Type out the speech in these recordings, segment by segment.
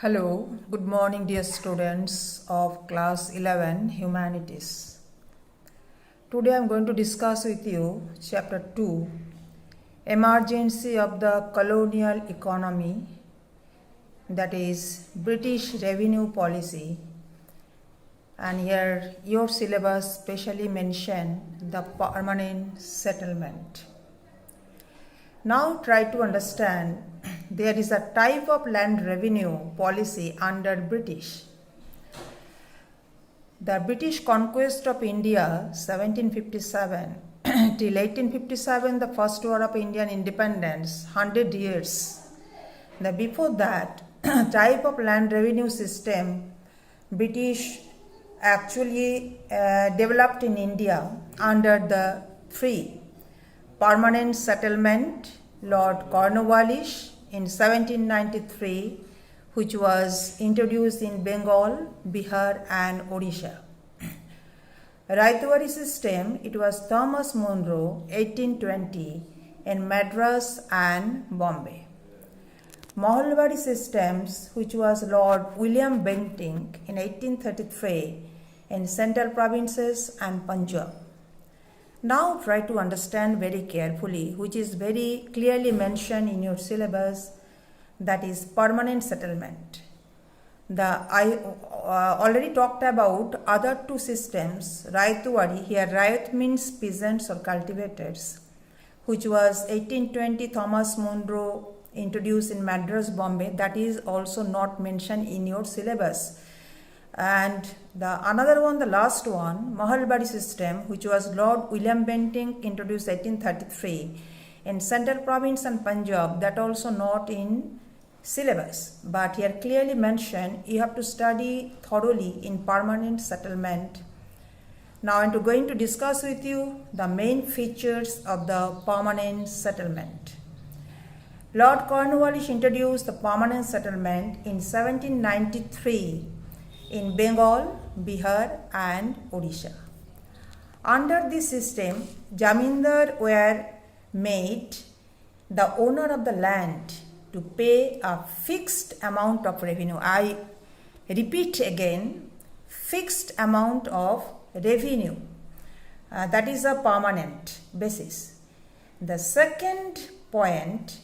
Hello, good morning dear students of class 11 Humanities. Today I am going to discuss with you chapter 2, Emergency of the Colonial Economy, that is British Revenue Policy, and here your syllabus specially mention the permanent settlement. Now try to understand there is a type of land revenue policy under British. The British conquest of India 1757 till 1857, the first war of Indian independence, 100 years. Before that type of land revenue system British actually developed in India under the three permanent settlement Lord Cornwallis in 1793, which was introduced in Bengal, Bihar and Odisha. Raithwari system, it was Thomas Munro 1820 in Madras and Bombay. Mahalwari systems, which was Lord William Bentinck in 1833 in central provinces and Punjab. Now try to understand very carefully, which is very clearly mentioned in your syllabus, that is permanent settlement. I already talked about other two systems, Raithwari, here Raith means peasants or cultivators, which was 1820 Thomas Munro introduced in Madras, Bombay, that is also not mentioned in your syllabus. And the another one, the last one, Mahalwari system, which was Lord William Bentinck introduced 1833 in Central Province and Punjab, that also not in syllabus, but here clearly mentioned. You have to study thoroughly in permanent settlement. Now I'm going to discuss with you the main features of the permanent settlement. Lord Cornwallis introduced the permanent settlement in 1793 in Bengal, Bihar and Odisha. Under this system, Jamindar were made the owner of the land to pay a fixed amount of revenue. I repeat again, fixed amount of revenue. That is a permanent basis. The second point,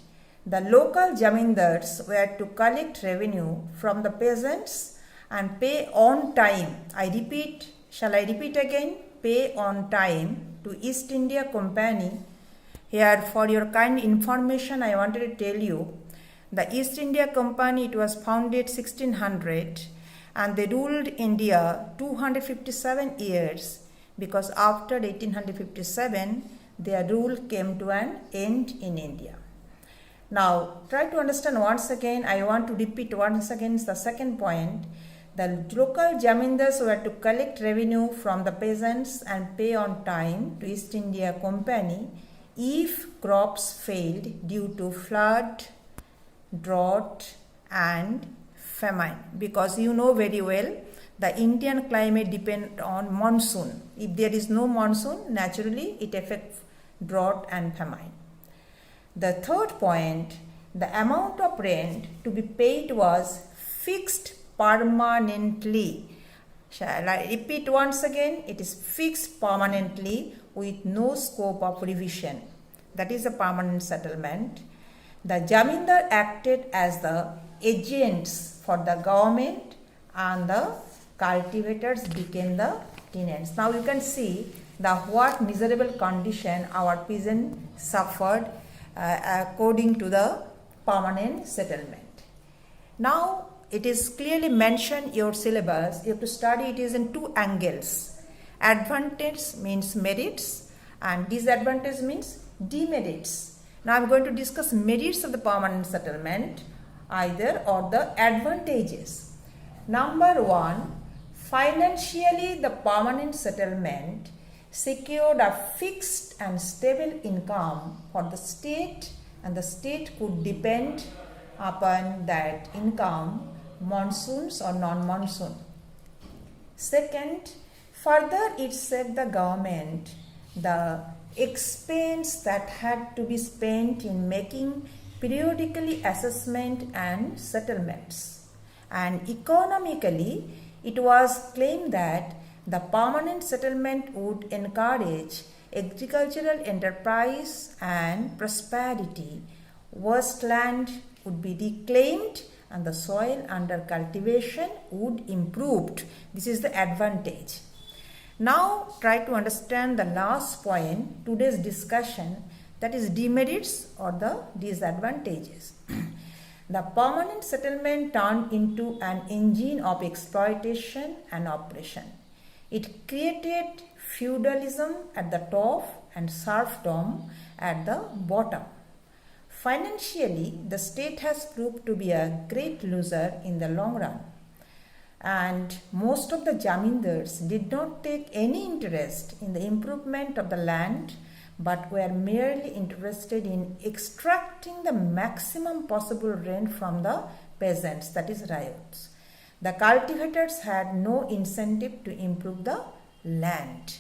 the local Jamindars were to collect revenue from the peasants and pay on time. Shall I repeat again? Pay on time to East India Company. Here for your kind information, I wanted to tell you, the East India Company, it was founded 1600 and they ruled India 257 years, because after 1857 their rule came to an end in India. Now try to understand once again, I want to repeat once again the second point. The local Jamindars were to collect revenue from the peasants and pay on time to East India Company if crops failed due to flood, drought and famine. Because you know very well, the Indian climate depends on monsoon. If there is no monsoon, naturally it affects drought and famine. The third point, the amount of rent to be paid was fixed permanently. Shall I repeat once again? It is fixed permanently with no scope of revision. That is a permanent settlement. The Jamindar acted as the agents for the government and the cultivators became the tenants. Now you can see the what miserable condition our peasants suffered according to the permanent settlement. Now it is clearly mentioned your syllabus. You have to study it is in two angles. Advantage means merits and disadvantage means demerits. Now I am going to discuss merits of the permanent settlement either or the advantages. Number one, financially the permanent settlement secured a fixed and stable income for the state, and the state could depend upon that income, monsoons or non-monsoon. Second, further it saved the government the expense that had to be spent in making periodically assessment and settlements. and economically it was claimed that the permanent settlement would encourage agricultural enterprise and prosperity. Wasteland would be reclaimed and the soil under cultivation would improve. This is the advantage. Now try to understand the last point, today's discussion, that is demerits or the disadvantages. The permanent settlement turned into an engine of exploitation and oppression. It created feudalism at the top and serfdom at the bottom. Financially, the state has proved to be a great loser in the long run. And most of the jamindars did not take any interest in the improvement of the land, but were merely interested in extracting the maximum possible rent from the peasants, that is ryots. The cultivators had no incentive to improve the land.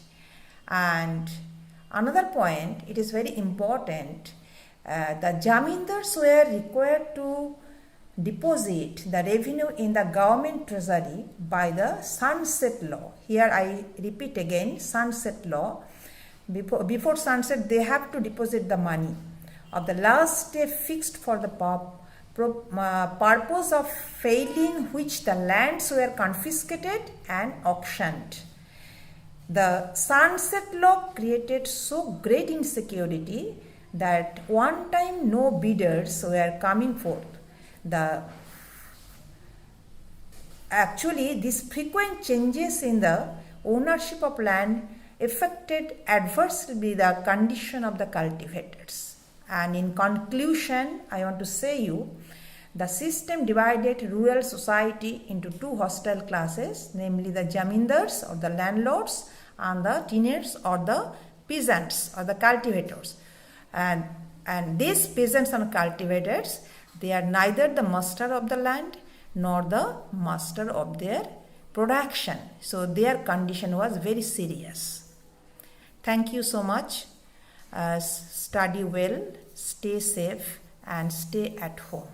And another point, it is very important, the jamindars were required to deposit the revenue in the government treasury by the sunset law. Here I repeat again, sunset law. Before sunset, they have to deposit the money of the last day fixed for the purpose of failing which the lands were confiscated and auctioned. The sunset law created so great insecurity that one time no bidders were coming forth. Actually, these frequent changes in the ownership of land affected adversely the condition of the cultivators. And in conclusion, I want to say you, the system divided rural society into two hostile classes, namely the jamindars or the landlords and the tenants or the peasants or the cultivators. And these peasants and cultivators, they are neither the master of the land nor the master of their production. So their condition was very serious. Thank you so much. Study well, stay safe and stay at home.